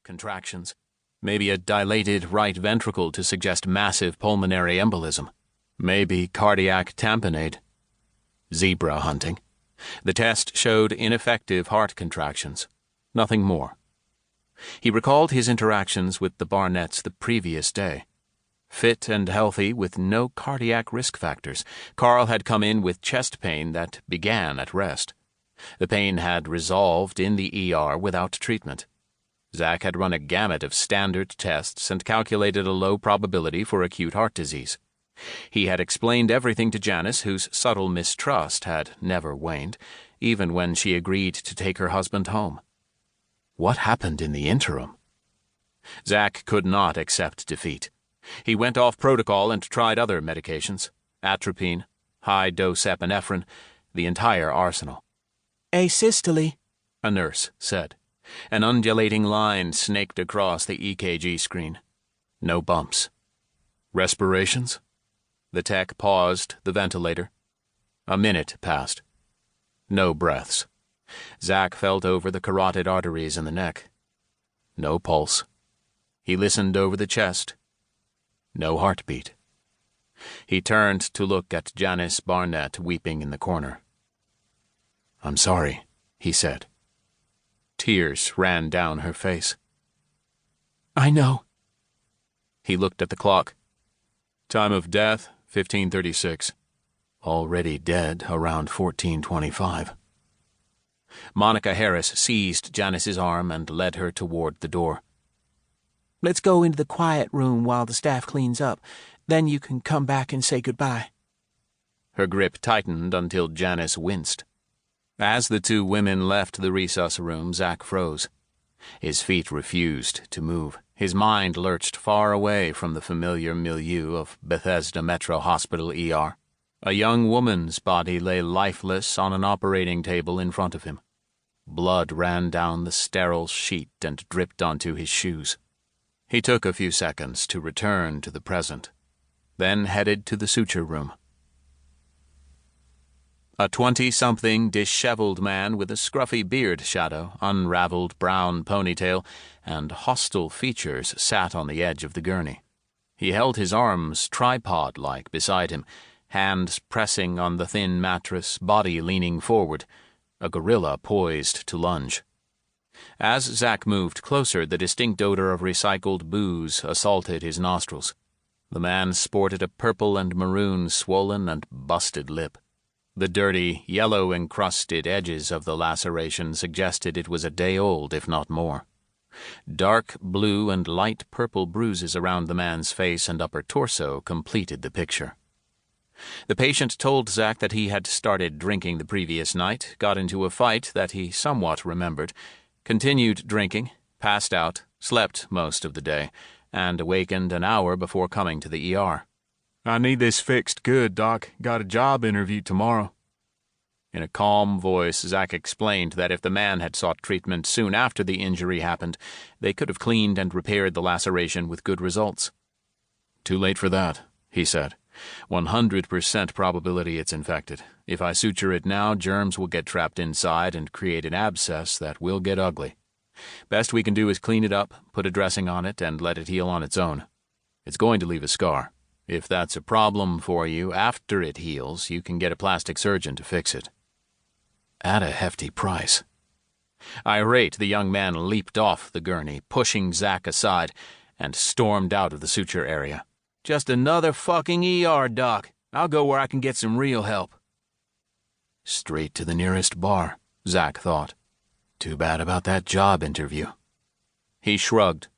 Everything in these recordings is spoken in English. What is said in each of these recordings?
contractions. Maybe a dilated right ventricle to suggest massive pulmonary embolism. Maybe cardiac tamponade. Zebra hunting. The test showed ineffective heart contractions. Nothing more. He recalled his interactions with the Barnetts the previous day. Fit and healthy with no cardiac risk factors, Carl had come in with chest pain that began at rest. The pain had resolved in the ER without treatment. Zack had run a gamut of standard tests and calculated a low probability for acute heart disease. He had explained everything to Janice, whose subtle mistrust had never waned, even when she agreed to take her husband home. What happened in the interim? Zack could not accept defeat. He went off protocol and tried other medications, atropine, high-dose epinephrine, the entire arsenal. Asystole, a nurse said. An undulating line snaked across the EKG screen. No bumps. Respirations? The tech paused the ventilator. A minute passed. No breaths. Zack felt over the carotid arteries in the neck. No pulse. He listened over the chest. No heartbeat. He turned to look at Janice Barnett weeping in the corner. "I'm sorry," he said. Tears ran down her face. I know. He looked at the clock. Time of death, 15:36. Already dead around 14:25. Monica Harris seized Janice's arm and led her toward the door. Let's go into the quiet room while the staff cleans up. Then you can come back and say goodbye. Her grip tightened until Janice winced. As the two women left the resus room, Zack froze. His feet refused to move. His mind lurched far away from the familiar milieu of Bethesda Metro Hospital ER. A young woman's body lay lifeless on an operating table in front of him. Blood ran down the sterile sheet and dripped onto his shoes. He took a few seconds to return to the present, then headed to the suture room. A 20-something, disheveled man with a scruffy beard shadow, unraveled brown ponytail, and hostile features sat on the edge of the gurney. He held his arms tripod-like beside him, hands pressing on the thin mattress, body leaning forward, a gorilla poised to lunge. As Zack moved closer, the distinct odor of recycled booze assaulted his nostrils. The man sported a purple and maroon swollen and busted lip. The dirty, yellow-encrusted edges of the laceration suggested it was a day old, if not more. Dark blue and light purple bruises around the man's face and upper torso completed the picture. The patient told Zack that he had started drinking the previous night, got into a fight that he somewhat remembered, continued drinking, passed out, slept most of the day, and awakened an hour before coming to the ER. I need this fixed good, Doc. Got a job interview tomorrow. In a calm voice, Zack explained that if the man had sought treatment soon after the injury happened, they could have cleaned and repaired the laceration with good results. Too late for that, he said. 100% probability it's infected. If I suture it now, germs will get trapped inside and create an abscess that will get ugly. Best we can do is clean it up, put a dressing on it, and let it heal on its own. It's going to leave a scar. If that's a problem for you, after it heals, you can get a plastic surgeon to fix it. At a hefty price. Irate, the young man leaped off the gurney, pushing Zack aside, and stormed out of the suture area. Just another fucking ER, Doc. I'll go where I can get some real help. Straight to the nearest bar, Zack thought. Too bad about that job interview. He shrugged.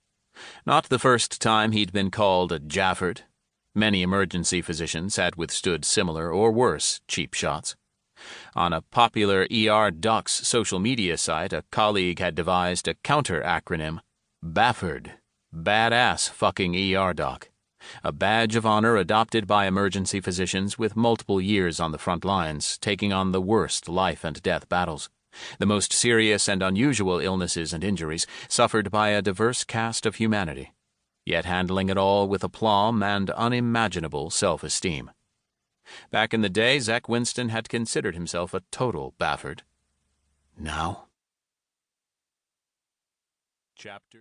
Not the first time he'd been called a Jafford. Many emergency physicians had withstood similar or worse cheap shots. On a popular ER docs social media site, a colleague had devised a counter-acronym, BAFFORD, Badass Fucking ER Doc, a badge of honor adopted by emergency physicians with multiple years on the front lines, taking on the worst life-and-death battles, the most serious and unusual illnesses and injuries suffered by a diverse cast of humanity, yet handling it all with aplomb and unimaginable self-esteem. Back in the day, Zack Winston had considered himself a total Bafford. Now? Chapter